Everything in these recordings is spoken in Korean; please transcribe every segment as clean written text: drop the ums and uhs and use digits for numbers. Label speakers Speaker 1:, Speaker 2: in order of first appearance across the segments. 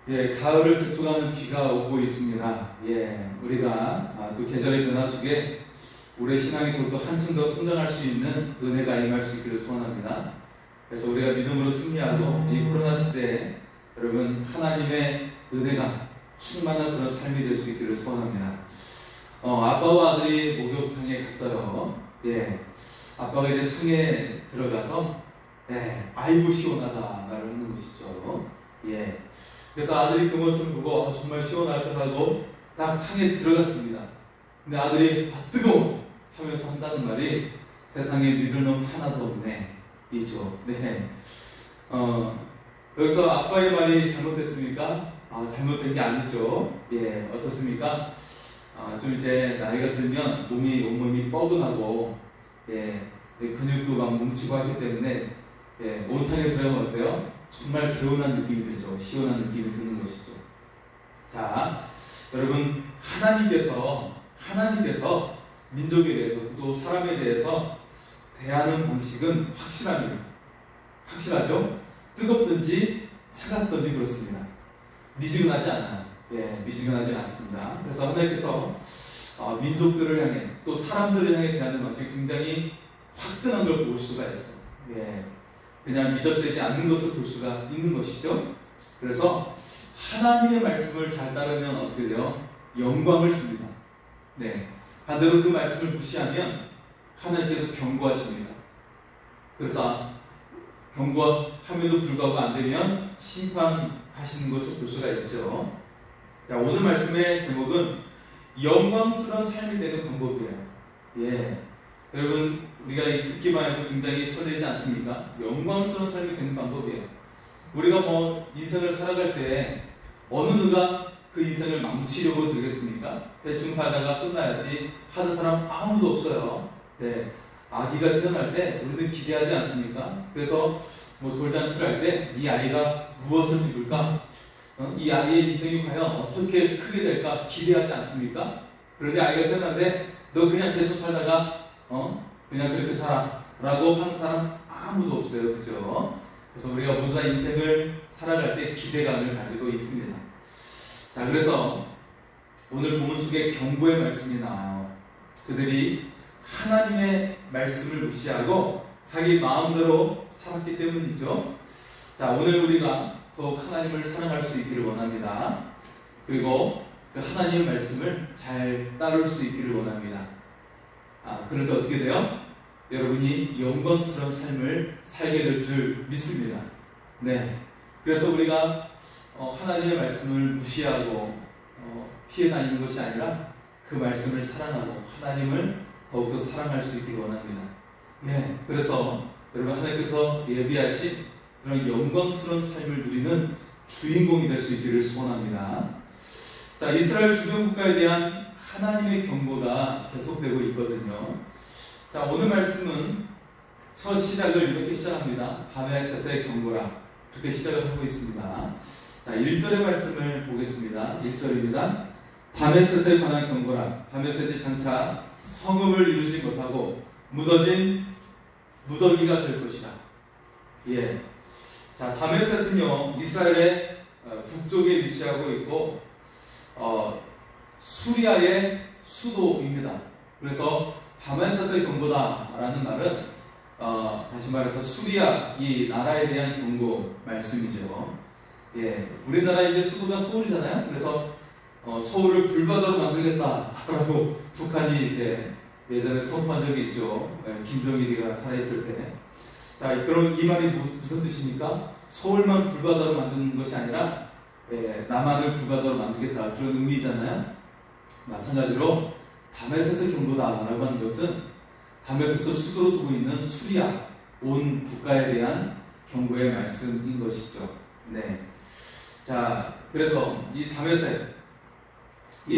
Speaker 1: 예, 가을을 접촉하는 비가 오고 있습니다. 예, 우리가 또 계절의 변화 속에 우리의 신앙이 더욱더 한층 더 성장할 수 있는 은혜가 임할 수 있기를 소원합니다. 그래서 우리가 믿음으로 승리하고 이 코로나 시대에 여러분 하나님의 은혜가 충만한 그런 삶이 될 수 있기를 소원합니다. 아빠와 아들이 목욕탕에 갔어요. 예, 아빠가 이제 탕에 들어가서 아이고 시원하다 말을 하는 것이죠. 예. 그래서 아들이 그 모습을 보고 정말 시원할 것 하고 딱 탕에 들어갔습니다. 근데 아들이 뜨거워 하면서 한다는 말이 세상에 믿을 놈 하나도 없네 이죠. 네. 여기서 아빠의 말이 잘못됐습니까? 잘못된 게 아니죠. 예, 어떻습니까? 좀 이제 나이가 들면 온몸이 뻐근하고 근육도 막 뭉치고 하기 때문에 온탕에 들어가면 어때요? 정말 개운한 느낌이 들죠. 시원한 느낌이 드는 것이죠. 자, 여러분 하나님께서 민족에 대해서 또 사람에 대해서 대하는 방식은 확실합니다. 확실하죠? 뜨겁든지 차갑든지 그렇습니다. 미지근하지 않아요. 미지근하지 않습니다. 그래서 하나님께서 민족들을 향해 또 사람들을 향해 대하는 방식이 굉장히 화끈한 걸 볼 수가 있어요. 그냥 미적되지 않는 것을 볼 수가 있는 것이죠. 그래서 하나님의 말씀을 잘 따르면 어떻게 돼요? 영광을 줍니다. 반대로 그 말씀을 무시하면 하나님께서 경고하십니다. 그래서 경고함에도 불구하고 안 되면 심판하시는 것을 볼 수가 있죠. 자, 오늘 말씀의 제목은 영광스러운 삶이 되는 방법이에요. 여러분 우리가 듣기만 해도 굉장히 설레지 않습니까? 영광스러운 삶이 되는 방법이에요. 우리가 인생을 살아갈 때 어느 누가 그 인생을 망치려고 들겠습니까? 대충 살다가 끝나야지 하는 사람 아무도 없어요. 아기가 태어날 때 우리는 기대하지 않습니까? 그래서 돌잔치를 할 때 이 아이가 무엇을 입을까? 이 아이의 인생이 과연 어떻게 크게 될까 기대하지 않습니까? 그런데 아이가 태어났는데 너 그냥 계속 살다가 그냥 그렇게 살아 라고 하는 사람 아무도 없어요. 그죠? 그래서 우리가 모두 다 인생을 살아갈 때 기대감을 가지고 있습니다. 자, 그래서 오늘 본문 속에 경고의 말씀이 나와요. 그들이 하나님의 말씀을 무시하고 자기 마음대로 살았기 때문이죠. 자, 오늘 우리가 더욱 하나님을 사랑할 수 있기를 원합니다. 그리고 그 하나님의 말씀을 잘 따를 수 있기를 원합니다. 그런데 어떻게 돼요? 여러분이 영광스러운 삶을 살게 될 줄 믿습니다. 그래서 우리가 하나님의 말씀을 무시하고 피해 다니는 것이 아니라 그 말씀을 사랑하고 하나님을 더욱더 사랑할 수 있기를 원합니다. 그래서 여러분 하나님께서 예비하신 그런 영광스러운 삶을 누리는 주인공이 될 수 있기를 소원합니다. 자, 이스라엘 주변 국가에 대한 하나님의 경고가 계속되고 있거든요. 자, 오늘 말씀은 첫 시작을 이렇게 시작합니다. 다메섹의 경고라 그렇게 시작을 하고 있습니다. 자, 1절의 말씀을 보겠습니다. 1절입니다. 다메섹에 관한 경고라. 다메섹이 장차 성읍을 이루지 못하고 무너진 무더기가 될 것이다. 자, 다메섹은요 이스라엘의 북쪽에 위치하고 있고 수리아의 수도입니다. 그래서 다메섹의 경고다라는 말은 다시 말해서 수리아 이 나라에 대한 경고 말씀이죠. 우리나라 이제 수도가 서울이잖아요. 그래서 서울을 불바다로 만들겠다라고 북한이 예전에 선포한 적이 있죠. 김정일이가 살아있을 때. 자, 그럼 이 말이 무슨 뜻입니까? 서울만 불바다로 만드는 것이 아니라 남한을 불바다로 만들겠다 그런 의미잖아요. 마찬가지로 다메섹의 경고다라고 하는 것은 다메섹을 수도로 두고 있는 수리아 온 국가에 대한 경고의 말씀인 것이죠. 자, 그래서 이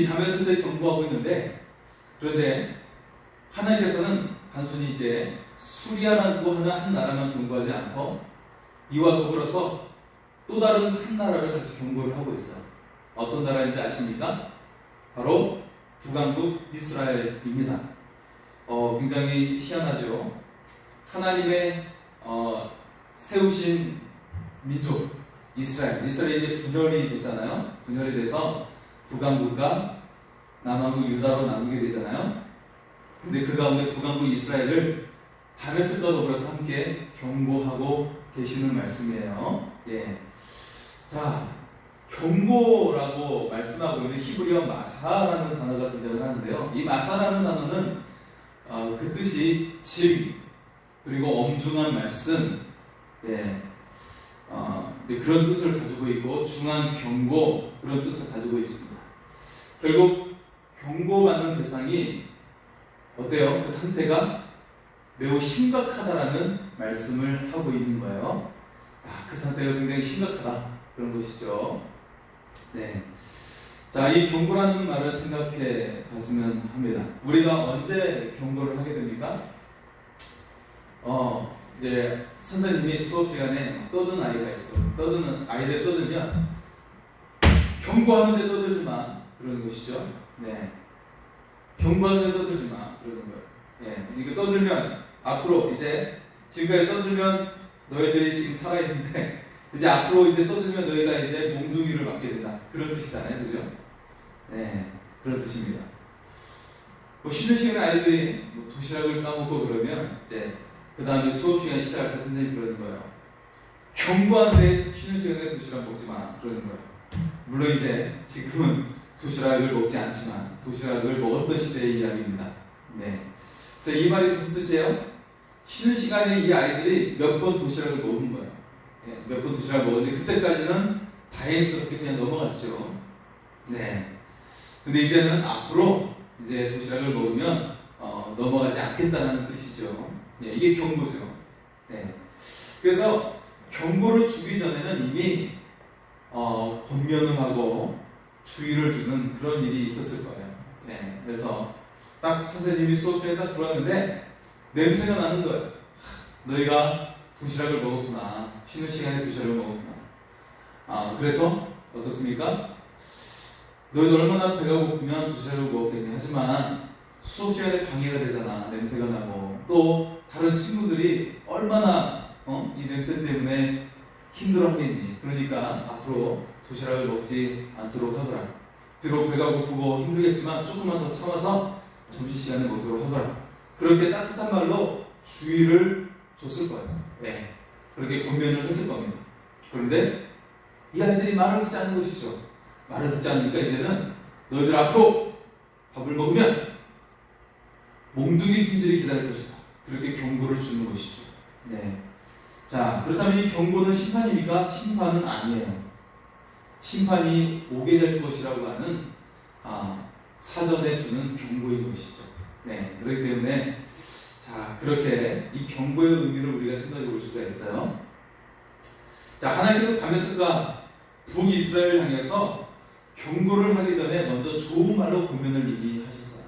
Speaker 1: 다메섹에 경고하고 있는데, 그런데 하나님께서는 단순히 이제 수리아라고 하는 한 나라만 경고하지 않고 이와 더불어서 또 다른 한 나라를 같이 경고를 하고 있어요. 어떤 나라인지 아십니까? 바로 북왕국 이스라엘입니다. 굉장히 희한하죠. 하나님의 세우신 민족 이스라엘이 이제 분열이 됐잖아요. 분열이 돼서 북왕국과 남왕국 유다로 나누게 되잖아요. 근데 그 가운데 북왕국 이스라엘을 다메섹과 더불어서 함께 경고하고 계시는 말씀이에요. 예. 자, 경고라고 말씀하고 있는 히브리어 마사라는 단어가 등장을 하는데요. 이 마사라는 단어는 그 뜻이 짐, 그리고 엄중한 말씀, 예. 그런 뜻을 가지고 있고, 중한 경고, 그런 뜻을 가지고 있습니다. 결국 경고받는 대상이 어때요? 그 상태가 매우 심각하다라는 말씀을 하고 있는 거예요. 그 상태가 굉장히 심각하다, 그런 것이죠. 네. 자, 이 경고라는 말을 생각해 봤으면 합니다. 우리가 언제 경고를 하게 됩니까? 이제 선생님이 수업 시간에 떠드는 아이가 있어. 아이들 떠들면 경고하는데 떠들지 마, 그러는 것이죠. 네. 경고하는데 떠들지 마, 그러는 거예요. 예. 이거 떠들면 앞으로 이제 지금까지 떠들면 너희들이 지금 살아있는데 이제 앞으로 이제 떠들면 너희가 이제 몽둥이를 맞게 된다, 그런 뜻이잖아요, 그죠? 네, 그런 뜻입니다. 쉬는 시간에 아이들이 도시락을 까먹고 그러면 이제 그 다음에 수업 시간 시작할 때 선생님이 그러는 거예요. 경고하는데 쉬는 시간에 도시락 먹지 마, 그러는 거예요. 물론 이제 지금은 도시락을 먹지 않지만 도시락을 먹었던 시대의 이야기입니다. 네. 그래서 이 말이 무슨 뜻이에요? 쉬는 시간에 이 아이들이 몇 번 도시락을 먹은 거예요. 네, 몇 번 도시락을 먹었는데 그때까지는 다행스럽게 그냥 넘어갔죠. 네. 근데 이제는 앞으로 이제 도시락을 먹으면 넘어가지 않겠다는 뜻이죠. 네, 이게 경고죠. 네. 그래서 경고를 주기 전에는 이미 권면을 하고 주의를 주는 그런 일이 있었을 거예요. 네. 그래서 딱 선생님이 수업 시간에 딱 들어왔는데 냄새가 나는 거예요. 너희가 도시락을 먹었구나. 쉬는 시간에 도시락을 먹었구나. 그래서 어떻습니까? 너희들 얼마나 배가 고프면 도시락을 먹었겠니? 하지만 수업 시간에 방해가 되잖아. 냄새가 나고 또 다른 친구들이 얼마나 이 냄새 때문에 힘들어하겠니? 그러니까 앞으로 도시락을 먹지 않도록 하거라. 비록 배가 고프고 힘들겠지만 조금만 더 참아서 점심시간에 먹도록 하거라. 그렇게 따뜻한 말로 주의를 줬을 거예요. 네. 그렇게 권면을 했을 겁니다. 그런데 이 아이들이 말을 듣지 않는 것이죠. 말을 듣지 않으니까 이제는 너희들 앞으로 밥을 먹으면 몽둥이 찜질이 기다릴 것이다. 그렇게 경고를 주는 것이죠. 네. 자, 그렇다면 이 경고는 심판입니까? 심판은 아니에요. 심판이 오게 될 것이라고 하는 사전에 주는 경고인 것이죠. 네. 그렇기 때문에 자, 그렇게 이 경고의 의미를 우리가 생각해 볼 수가 있어요. 자, 하나님께서 다메섹과 북이스라엘을 향해서 경고를 하기 전에 먼저 좋은 말로 권면을 이미 하셨어요.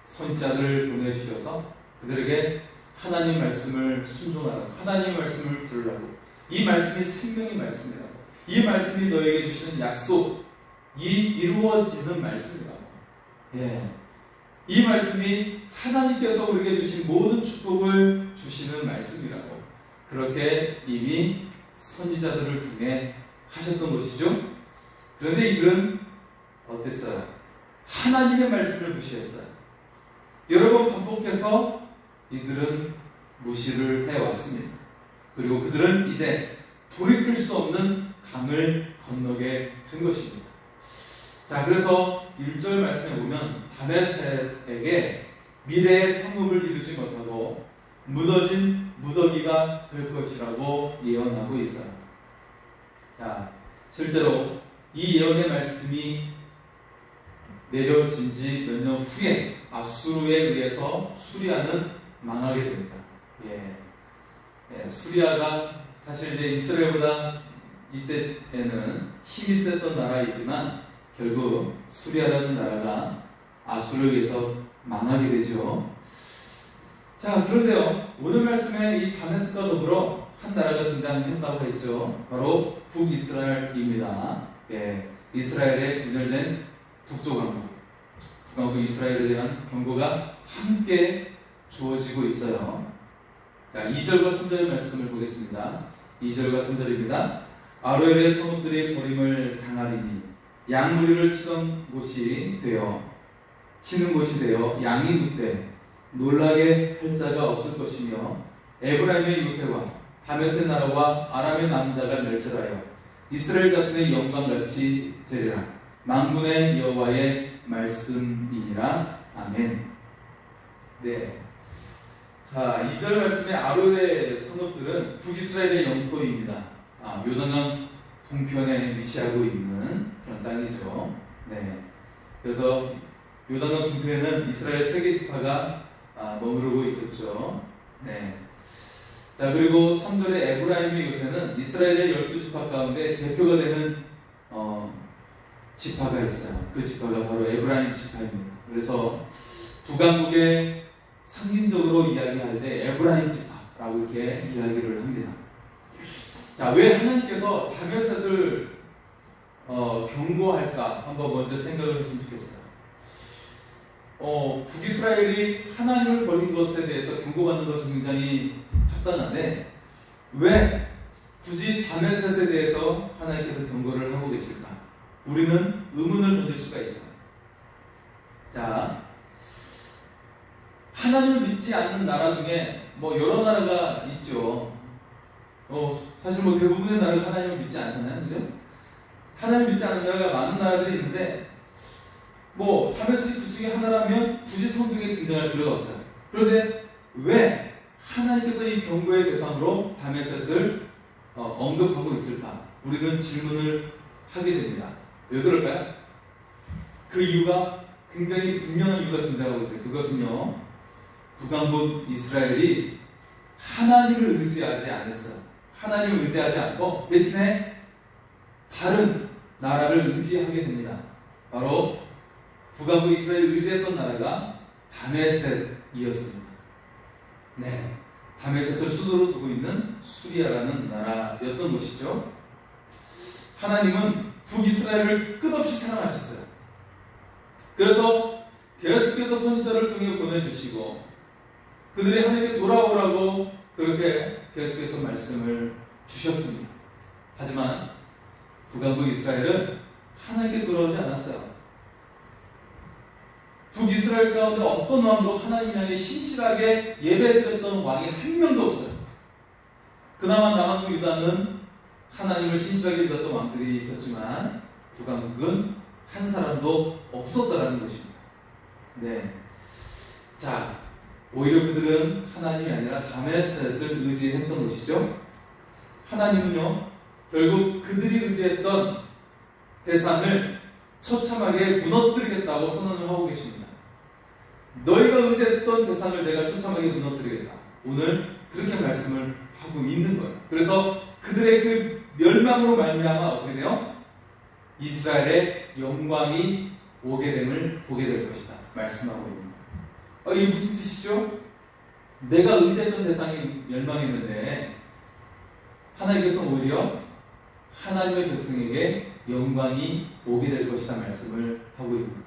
Speaker 1: 선지자들을 보내주셔서 그들에게 하나님 말씀을 순종하라고, 하나님 말씀을 들으라고, 이 말씀이 생명의 말씀이라고, 이 말씀이 너에게 주시는 약속이 이루어지는 말씀이라고. 예. 이 말씀이 하나님께서 우리에게 주신 모든 축복을 주시는 말씀이라고 그렇게 이미 선지자들을 통해 하셨던 것이죠. 그런데 이들은 어땠어요? 하나님의 말씀을 무시했어요. 여러 번 반복해서 이들은 무시를 해왔습니다. 그리고 그들은 이제 돌이킬 수 없는 강을 건너게 된 것입니다. 자, 그래서 1절 말씀에 보면 다메섹에게 미래의 성읍을 이루지 못하고 무너진 무더기가 될 것이라고 예언하고 있어요. 자, 실제로 이 예언의 말씀이 내려진 지 몇 년 후에 아수르에 의해서 수리아는 망하게 됩니다. 예, 수리아가 사실 이제 이스라엘보다 이때에는 힘이 셌던 나라이지만 결국 수리아라는 나라가 아수르에 의해서 망하게 되죠. 자, 그런데요, 오늘 말씀에 이 다메섹과 더불어 한 나라가 등장했다고 했죠. 바로 북이스라엘입니다. 예, 이스라엘에 분열된 북쪽 왕국, 북왕국 이스라엘에 대한 경고가 함께 주어지고 있어요. 자, 2절과 3절 말씀을 보겠습니다. 2절과 3절입니다. 아로엘의 성읍들이 버림을 당하리니 양무리를 치던 곳이 되어 치는 곳이 되어 양이 묻되 놀라게 할 자가 없을 것이며 에브라임의 요새와 다메섹 나라와 아람의 남자가 멸절하여 이스라엘 자손의 영광같이 되리라. 만군의 여호와의 말씀이니라. 아멘. 네. 자, 2절 말씀의 아로엘의 성읍들은 북이스라엘의 영토입니다. 요단강 동편에 위치하고 있는 그런 땅이죠. 네. 그래서 요단강 동편에는 이스라엘 세계 지파가 머무르고 있었죠. 네. 자, 그리고 3절의 에브라임의 요새는 이스라엘의 12지파 가운데 대표가 되는 지파가 있어요. 그 지파가 바로 에브라임 지파입니다. 그래서 북왕국의 상징적으로 이야기할 때 에브라임 지파라고 이렇게 이야기를 합니다. 자, 왜 하나님께서 다메섹을 경고할까 한번 먼저 생각을 했으면 좋겠어요. 북이스라엘이 하나님을 버린 것에 대해서 경고받는 것은 굉장히 합당한데 왜 굳이 다메섹에 대해서 하나님께서 경고를 하고 계실까? 우리는 의문을 던질 수가 있어요. 자, 하나님을 믿지 않는 나라 중에 여러 나라가 있죠. 사실 대부분의 나라가 하나님을 믿지 않잖아요. 그죠? 하나님을 믿지 않는 나라가 많은 나라들이 있는데 다메섹이 그 중에 하나라면 굳이 성경에 등장할 필요가 없어요. 그런데 왜 하나님께서 이 경고의 대상으로 다메섹을 언급하고 있을까? 우리는 질문을 하게 됩니다. 왜 그럴까요? 그 이유가 굉장히 분명한 이유가 등장하고 있어요. 그것은요, 북왕국 이스라엘이 하나님을 의지하지 않았어요. 하나님을 의지하지 않고 대신에 다른 나라를 의지하게 됩니다. 바로 북왕국 이스라엘을 의지했던 나라가 다메섹이었습니다. 네, 다메섹을 수도로 두고 있는 수리아라는 나라였던 것이죠. 하나님은 북이스라엘을 끝없이 사랑하셨어요. 그래서 계속해서 선지자를 통해 보내주시고 그들이 하나님께 돌아오라고 그렇게 계속해서 말씀을 주셨습니다. 하지만 북왕국 이스라엘은 하나님께 돌아오지 않았어요. 북이스라엘 가운데 어떤 왕도 하나님 향해 신실하게 예배드렸던 왕이 한 명도 없어요. 그나마 남왕국 유다는 하나님을 신실하게 믿었던 왕들이 있었지만 북왕국은 한 사람도 없었다라는 것입니다. 네. 자, 오히려 그들은 하나님이 아니라 다메섹을 의지했던 것이죠. 하나님은요, 결국 그들이 의지했던 대상을 처참하게 무너뜨리겠다고 선언을 하고 계십니다. 너희가 의지했던 대상을 내가 처참하게 무너뜨리겠다. 오늘 그렇게 말씀을 하고 있는 거예요. 그래서 그들의 그 멸망으로 말미암아 어떻게 돼요? 이스라엘의 영광이 오게 됨을 보게 될 것이다. 말씀하고 있는 거예요. 이게 무슨 뜻이죠? 내가 의지했던 대상이 멸망했는데 하나님께서 오히려 하나님의 백성에게 영광이 오게 될 것이다 말씀을 하고 있는 거예요.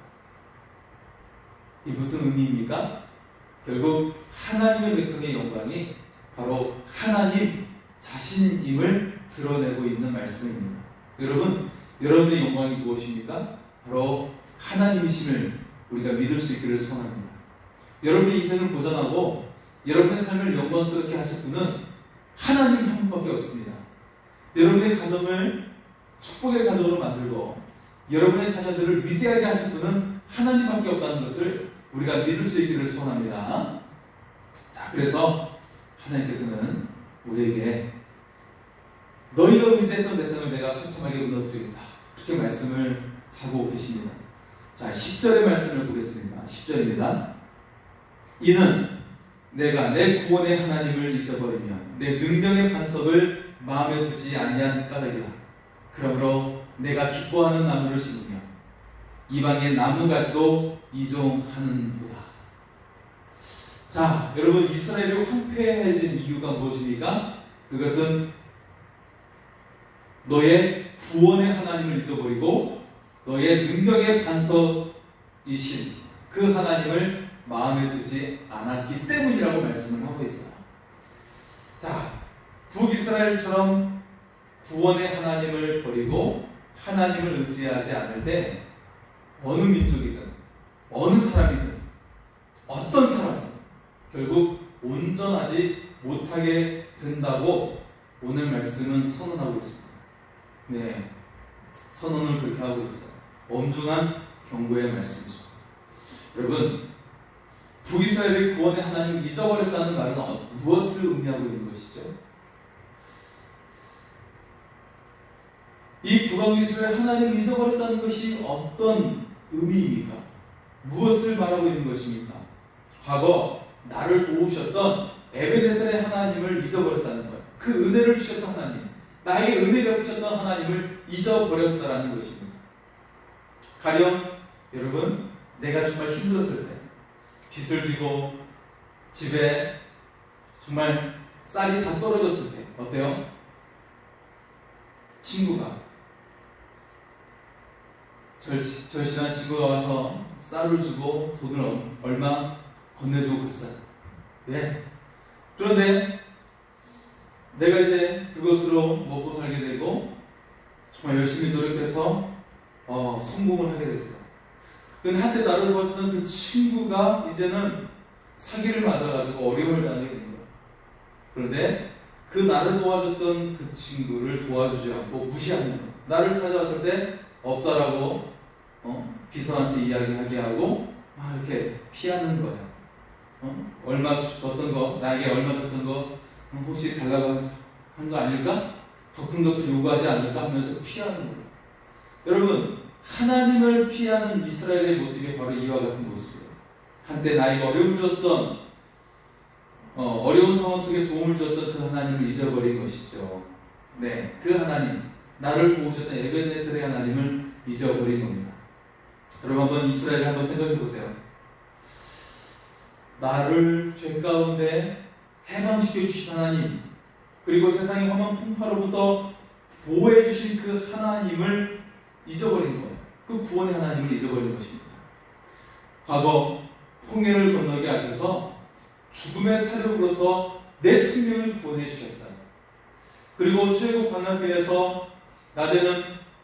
Speaker 1: 이 무슨 의미입니까? 결국 하나님의 백성의 영광이 바로 하나님 자신임을 드러내고 있는 말씀입니다. 여러분, 여러분의 영광이 무엇입니까? 바로 하나님이심을 우리가 믿을 수 있기를 소원합니다. 여러분의 인생을 보전하고 여러분의 삶을 영광스럽게 하실 분은 하나님 한 분밖에 없습니다. 여러분의 가정을 축복의 가정으로 만들고 여러분의 자녀들을 위대하게 하실 분은 하나님밖에 없다는 것을 우리가 믿을 수 있기를 소원합니다. 자, 그래서 하나님께서는 우리에게 너희가 의지했던 대상을 내가 처참하게 무너뜨리겠다. 그렇게 말씀을 하고 계십니다. 자, 10절의 말씀을 보겠습니다. 10절입니다. 이는 내가 내 구원의 하나님을 잊어버리며 내 능력의 반석을 마음에 두지 아니한 까닭이라. 그러므로 내가 기뻐하는 나무를 심으며 이방의 나무가지도 이종하는도다. 자, 여러분, 이스라엘이 황폐해진 이유가 무엇입니까? 그것은 너의 구원의 하나님을 잊어버리고 너의 능력의 반석이신 그 하나님을 마음에 두지 않았기 때문이라고 말씀을 하고 있어요. 자, 북이스라엘처럼 구원의 하나님을 버리고 하나님을 의지하지 않을 때 어느 민족이든 어느 사람이든 어떤 사람이든 결국 온전하지 못하게 된다고 오늘 말씀은 선언하고 있습니다. 네, 선언을 그렇게 하고 있어요. 엄중한 경고의 말씀이죠. 여러분, 북이스라엘이 구원의 하나님을 잊어버렸다는 말은 무엇을 의미하고 있는 것이죠? 이 북이스라엘 하나님을 잊어버렸다는 것이 어떤 의미입니까? 무엇을 말하고 있는 것입니까? 과거 나를 도우셨던 에베네셀의 하나님을 잊어버렸다는 거예요. 그 은혜를 주셨던 하나님, 나에게 은혜 베푸셨던 하나님을 잊어버렸다는 것입니다. 가령 여러분, 내가 정말 힘들었을 때, 빚을 지고 집에 정말 쌀이 다 떨어졌을 때 어때요? 친구가, 절실한 친구가 와서 쌀을 주고 돈을 얼마 건네주고 갔어요. 예. 그런데 내가 이제 그것으로 먹고 살게 되고 정말 열심히 노력해서 성공을 하게 됐어요. 근데 한때 나를 도왔던 그 친구가 이제는 사기를 맞아가지고 어려움을 당하게 된 거예요. 그런데 그 나를 도와줬던 그 친구를 도와주지 않고 무시하는 거예요. 나를 찾아왔을 때 없다라고 비서한테 이야기하게 하고 막 이렇게 피하는 거예요. 얼마 줬던 거, 나에게 얼마 줬던 거 혹시 달라고 한 거 아닐까? 더 큰 것을 요구하지 않을까 하면서 피하는 거예요. 여러분, 하나님을 피하는 이스라엘의 모습이 바로 이와 같은 모습이에요. 한때 나에게 어려움을 줬던 어려운 상황 속에 도움을 줬던 그 하나님을 잊어버린 것이죠. 네, 그 하나님, 나를 도우셨던 에벤네셀의 하나님을 잊어버린 겁니다. 여러분, 한번 이스라엘을 한번 생각해 보세요. 나를 죄 가운데 해방시켜 주신 하나님, 그리고 세상의 험한 풍파로부터 보호해 주신 그 하나님을 잊어버린 거예요. 그 구원의 하나님을 잊어버린 것입니다. 과거 홍해를 건너게 하셔서 죽음의 사륙으로부터 내 생명을 구원해 주셨어요. 그리고 최고 광야길에서 낮에는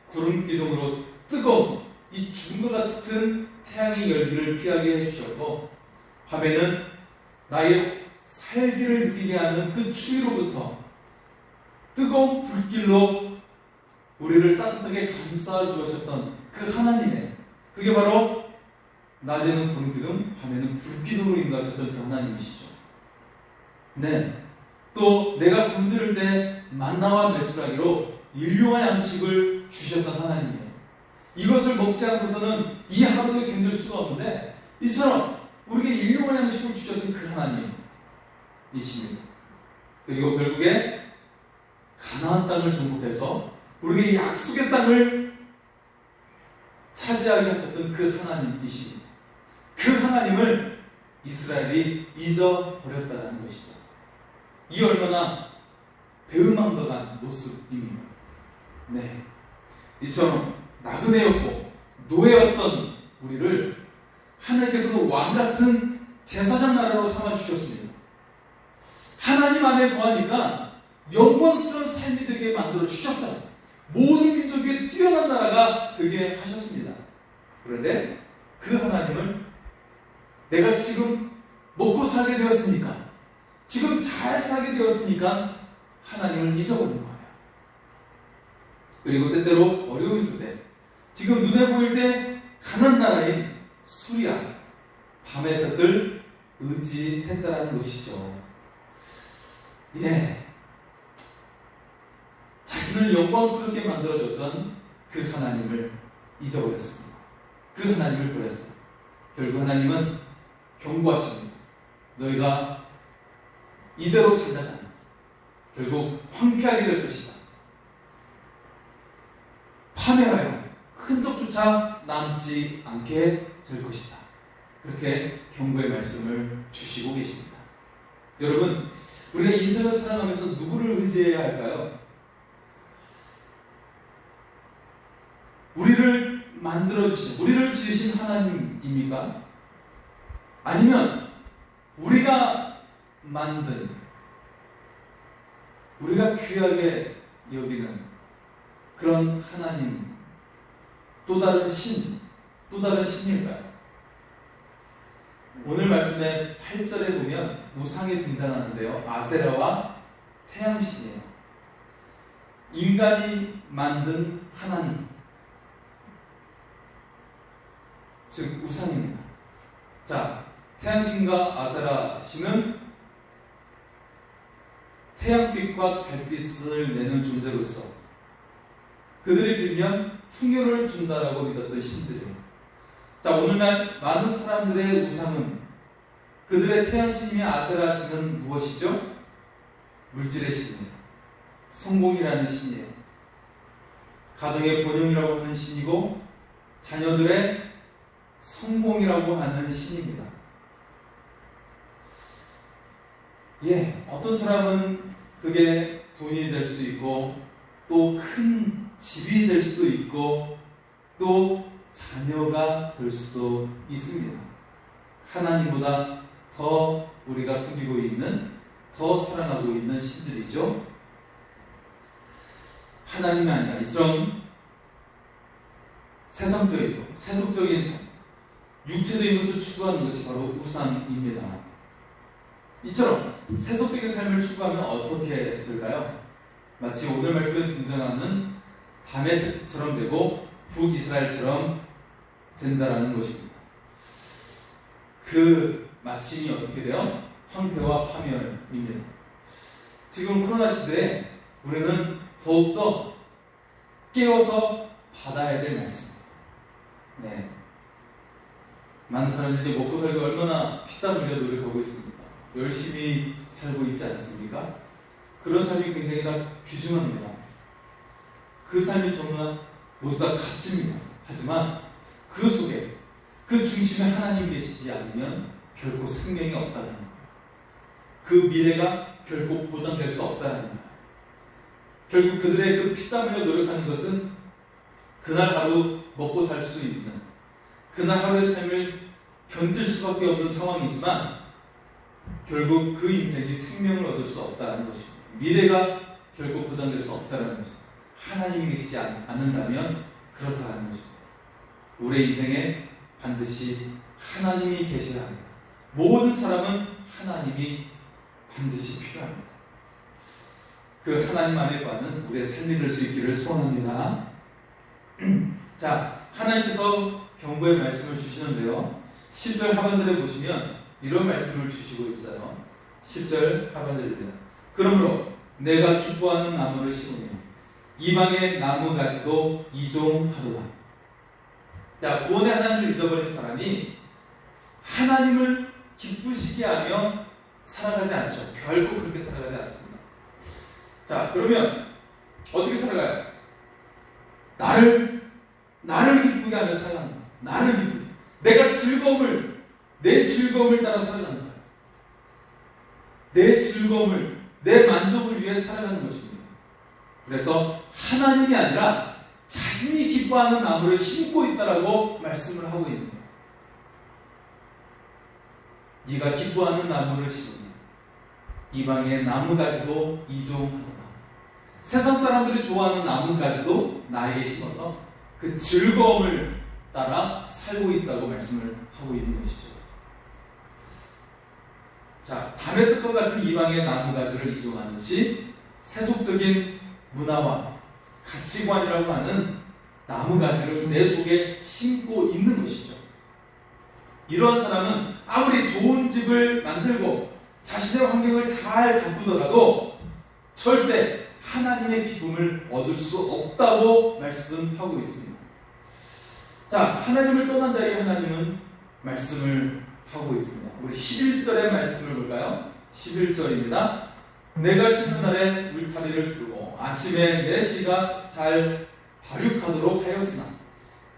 Speaker 1: 구름 기둥으로 뜨거운 이 죽음과 같은 태양의 열기를 피하게 해주셨고, 밤에는 나의 살기를 느끼게 하는 그 추위로부터 뜨거운 불길로 우리를 따뜻하게 감싸 주셨던 그 하나님의, 그게 바로 낮에는 구름기둥, 밤에는 불기둥으로 인도하셨던 그 하나님이시죠. 네. 또 내가 굶주릴 때 만나와 메추라기로 일용할 양식을 주셨던 하나님이에요. 이것을 먹지 않고서는 이 하루도 견딜 수가 없는데, 이처럼 우리에게 일용할 양식을 주셨던 그 하나님이십니다. 그리고 결국에 가나안 땅을 정복해서 우리에게 약속의 땅을 차지하게 하셨던 그 하나님이십니다. 그 하나님을 이스라엘이 잊어버렸다는 것이죠. 이 얼마나 배은망덕한 모습입니다. 네, 이처럼 나그네였고 노예였던 우리를 하나님께서는 왕같은 제사장 나라로 삼아주셨습니다. 하나님 안에 거하니까 영광스러운 삶이 되게 만들어 주셨어요. 모든 민족 위에 뛰어난 나라가 되게 하셨습니다. 그런데 그 하나님을 내가 지금 먹고 살게 되었으니까, 지금 잘 살게 되었으니까 하나님을 잊어버린 거예요. 그리고 때때로 어려움이 있을 때, 지금 눈에 보일 때 가난 나라인 수리아, 다메섹을 의지했다라는 것이죠. 예. 자신을 영광스럽게 만들어줬던 그 하나님을 잊어버렸습니다. 그 하나님을 버렸어요. 결국 하나님은 경고하십니다. 너희가 이대로 살다가는 결국 황폐하게 될 것이다. 파멸하여 흔적조차 남지 않게 될 것이다. 그렇게 경고의 말씀을 주시고 계십니다. 여러분, 우리가 인생을 살아가면서 누구를 의지해야 할까요? 우리를 만들어주신, 우리를 지으신 하나님입니까? 아니면 우리가 만든, 우리가 귀하게 여기는 그런 하나님, 또 다른 신일까요? 오늘 말씀의 8절에 보면 우상이 등장하는데요. 아세라와 태양신이에요. 인간이 만든 하나님, 즉 우상입니다. 자, 태양신과 아세라 신은 태양빛과 달빛을 내는 존재로서 그들이 빌면 풍요를 준다라고 믿었던 신들이에요. 자, 오늘날 많은 사람들의 우상은, 그들의 태양신이며 아세라 신은 무엇이죠? 물질의 신이에요. 성공이라는 신이에요. 가정의 번영이라고 하는 신이고 자녀들의 성공이라고 하는 신입니다. 어떤 사람은 그게 돈이 될 수 있고 또 큰 집이 될 수도 있고 또 자녀가 될 수도 있습니다. 하나님보다 더 우리가 섬기고 있는, 더 사랑하고 있는 신들이죠. 하나님이 아니라 이처럼 세상적이고 세속적인 삶, 육체적인 것을 추구하는 것이 바로 우상입니다. 이처럼 세속적인 삶을 추구하면 어떻게 될까요? 마치 오늘 말씀에 등장하는 다메섹처럼 되고 북이스라엘처럼 된다라는 것입니다. 그 마침이 어떻게 돼요? 황폐와 파멸입니다. 지금 코로나 시대에 우리는 더욱더 깨워서 받아야 될 말씀입니다. 많은 사람들이 먹고 살기 얼마나 피땀 흘려 노력하고 있습니다. 열심히 살고 있지 않습니까? 그런 삶이 굉장히 다 귀중합니다. 그 삶이 정말 모두 다 값집니다. 하지만 그 속에, 그 중심에 하나님이 계시지 않으면 결코 생명이 없다는 거예요. 그 미래가 결코 보장될 수 없다는 거예요. 결국 그들의 그 피땀 흘려 노력하는 것은 그날 하루 먹고 살 수 있는, 그날 하루의 삶을 견딜 수밖에 없는 상황이지만 결국 그 인생이 생명을 얻을 수 없다는 것입니다. 미래가 결국 보장될 수 없다는 것입니다. 하나님이 계시지 않는다면 그렇다는 것입니다. 우리의 인생에 반드시 하나님이 계셔야 합니다. 모든 사람은 하나님이 반드시 필요합니다. 그 하나님 안에 거하는 우리의 삶이 될 수 있기를 소원합니다. 자, 하나님께서 경고의 말씀을 주시는데요. 10절 하반절에 보시면 이런 말씀을 주시고 있어요. 10절 하반절입니다. 그러므로 내가 기뻐하는 나무를 심으며 이방의 나무 가지도 이종하도다. 자, 구원의 하나님을 잊어버린 사람이 하나님을 기쁘시게 하며 살아가지 않죠. 결코 그렇게 살아가지 않습니다. 자, 그러면 어떻게 살아가요? 나를 기쁘게 하며 살아가는 거예요. 나를 기쁘게. 내 즐거움을 따라 살아가는 거예요. 내 즐거움을, 내 만족을 위해 살아가는 것입니다. 그래서 하나님이 아니라 자신이 기뻐하는 나무를 심고 있다라고 말씀을 하고 있는 거예요. 네가 기뻐하는 나무를 심으면 이방의 나무가지도 이종하도다. 세상 사람들이 좋아하는 나무가지도 나에게 심어서 그 즐거움을 따라 살고 있다고 말씀을 하고 있는 것이죠. 자, 다메섹과 같은 이방의 나무가지를 이종하듯이 세속적인 문화와 가치관이라고 하는 나무가지를 내 속에 심고 있는 것이죠. 이러한 사람은 아무리 좋은 집을 만들고 자신의 환경을 잘 가꾸더라도 절대 하나님의 기쁨을 얻을 수 없다고 말씀하고 있습니다. 자, 하나님을 떠난 자에게 하나님은 말씀을 하고 있습니다. 우리 11절의 말씀을 볼까요? 11절입니다. 내가 쉬는 날에 울타리를 두르고 아침에 내 씨가 잘 발육하도록 하였으나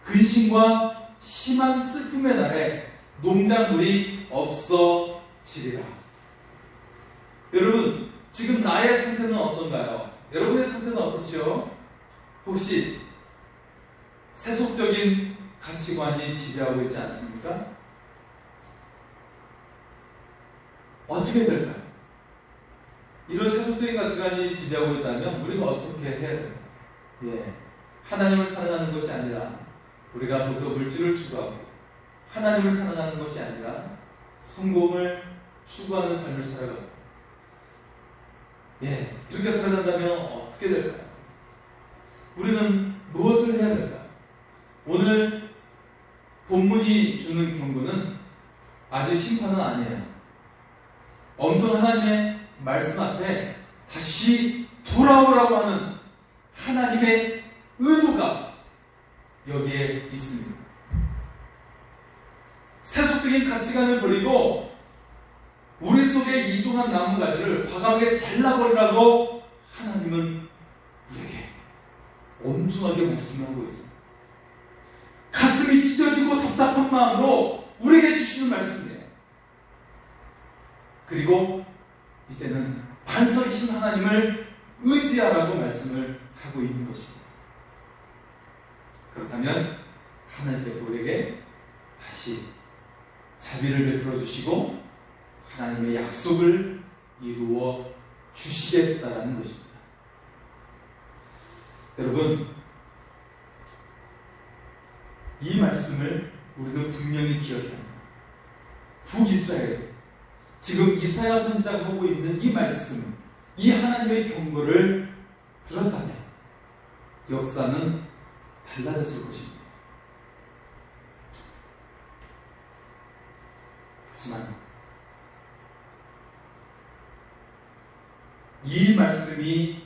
Speaker 1: 근심과 심한 슬픔의 날에 농작물이 없어지리라. 여러분, 지금 나의 상태는 어떤가요? 여러분의 상태는 어떻죠? 혹시 세속적인 가치관이 지배하고 있지 않습니까? 어떻게 될까요? 이런 세속적인 가치관이 지배하고 있다면 우리가 어떻게 해야 돼요? 하나님을 사랑하는 것이 아니라 우리가 더욱더 물질을 추구하고 하나님을 사랑하는 것이 아니라 성공을 추구하는 삶을 살아가고 그렇게 살아간다면 어떻게 될까요? 우리는 무엇을 해야 될까요? 오늘 본문이 주는 경고는 아직 심판은 아니에요. 엄청 하나님의 말씀 앞에 다시 돌아오라고 하는 하나님의 의도가 여기에 있습니다. 세속적인 가치관을 버리고 우리 속에 이종한 나무가지를 과감하게 잘라버리라고 하나님은 우리에게 엄중하게 말씀하고 있습니다. 가슴이 찢어지고 답답한 마음으로 우리에게 주시는 말씀이에요. 그리고 이제는 반석이신 하나님을 의지하라고 말씀을 하고 있는 것입니다. 그렇다면 하나님께서 우리에게 다시 자비를 베풀어 주시고 하나님의 약속을 이루어 주시겠다라는 것입니다. 여러분, 이 말씀을 우리는 분명히 기억해야 합니다. 북이스라엘, 지금 이사야 선지자가 하고 있는 이 말씀, 이 하나님의 경고를 들었다면 역사는 달라졌을 것입니다. 하지만 이 말씀이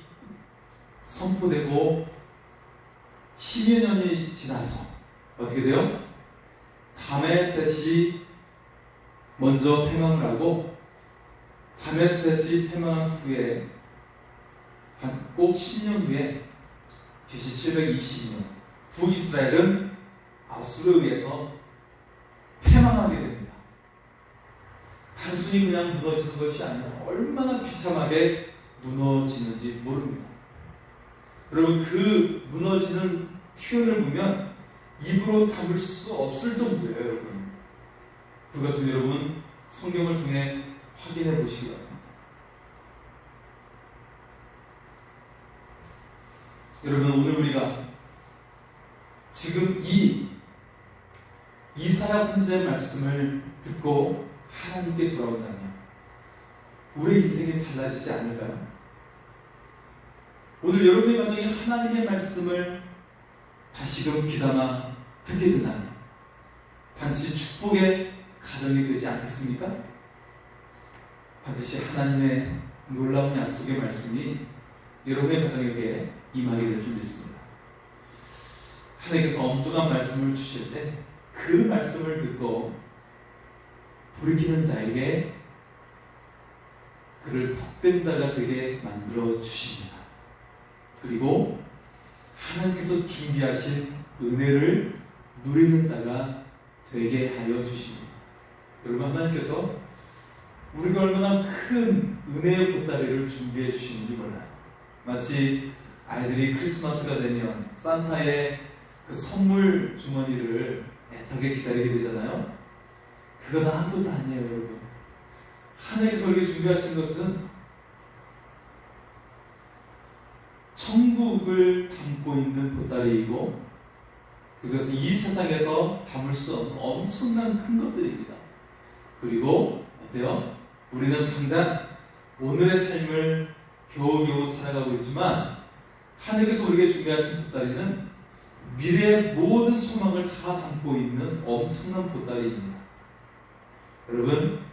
Speaker 1: 선포되고 10여 년이 지나서 어떻게 돼요? 다메셋이 먼저 패망을 하고 다메셋이 패망한 후에 꼭 10년 후에 BC 720년 북이스라엘은 아수르에 의해서 패망하게 됩니다. 단순히 그냥 무너지는 것이 아니라 얼마나 비참하게 무너지는지 모릅니다. 여러분, 그 무너지는 표현을 보면 입으로 담을 수 없을 정도예요. 여러분, 그것은 여러분 성경을 통해 확인해 보시기 바랍니다. 여러분, 오늘 우리가 지금 이 이사야 선지자의 말씀을 듣고 하나님께 돌아온다면 우리의 인생이 달라지지 않을까요? 오늘 여러분의 가정이 하나님의 말씀을 다시금 귀담아 듣게 된다면 반드시 축복의 가정이 되지 않겠습니까? 반드시 하나님의 놀라운 약속의 말씀이 여러분의 가정에게 임하게 될 줄 믿습니다. 하나님께서 엄중한 말씀을 주실 때 그 말씀을 듣고 돌이키는 자에게 그를 복된 자가 되게 만들어 주십니다. 그리고 하나님께서 준비하신 은혜를 누리는 자가 되게 하여 주십니다. 여러분, 하나님께서 우리가 얼마나 큰 은혜의 보따리를 준비해 주시는지 몰라요. 마치 아이들이 크리스마스가 되면 산타의 그 선물 주머니를 애타게 기다리게 되잖아요. 그건 아무것도 아니에요, 여러분. 하나님께서 우리에게 준비하신 것은 천국을 담고 있는 보따리이고 그것은 이 세상에서 담을 수 없는 엄청난 큰 것들입니다. 그리고 어때요? 우리는 당장 오늘의 삶을 겨우겨우 살아가고 있지만 하나님께서 우리에게 준비하신 보따리는 미래의 모든 소망을 다 담고 있는 엄청난 보따리입니다. 여러분,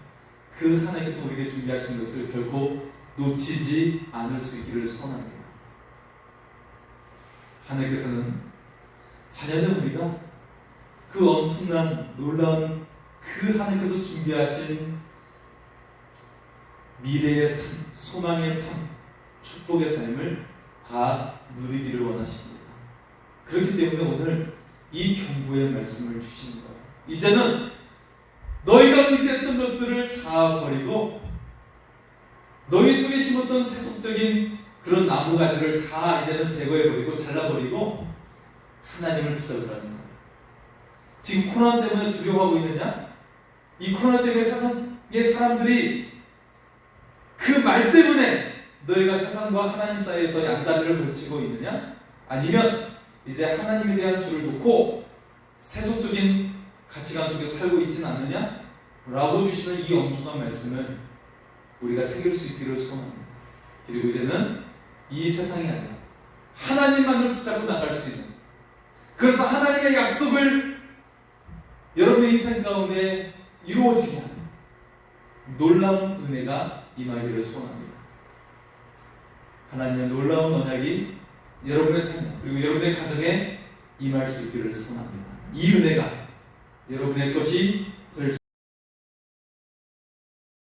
Speaker 1: 그 하나님께서 우리에게 준비하신 것을 결코 놓치지 않을 수 있기를 소원합니다. 하나님께서는 자녀된 우리가 그 엄청난 놀라운 그 하나님께서 준비하신 미래의 삶, 소망의 삶, 축복의 삶을 다 누리기를 원하십니다. 그렇기 때문에 오늘 이 경고의 말씀을 주시는 거예요. 이제는 너희가 의지했던 것들을 다 버리고 너희 속에 심었던 세속적인 그런 나무가지를 다 이제는 제거해버리고 잘라버리고 하나님을 붙잡으라는 거예요. 지금 코로나 때문에 두려워하고 있느냐? 이 코로나 때문에 세상의 사람들이 그 말 때문에 너희가 세상과 하나님 사이에서 양다리를 걸치고 있느냐? 아니면 이제 하나님에 대한 줄을 놓고 세속적인 가치관 속에 살고 있지는 않느냐? 라고 주시는 이 엄중한 말씀을 우리가 새길 수 있기를 소원합니다. 그리고 이제는 이 세상이 아니라 하나님만을 붙잡고 나갈 수 있는, 그래서 하나님의 약속을 여러분의 인생 가운데 이루어지게 하는 놀라운 은혜가 임하기를 소원합니다. 하나님의 놀라운 언약이 여러분의 삶 그리고 여러분의 가정에 임할 수 있기를 소원합니다. 이 은혜가 여러분의 것이 될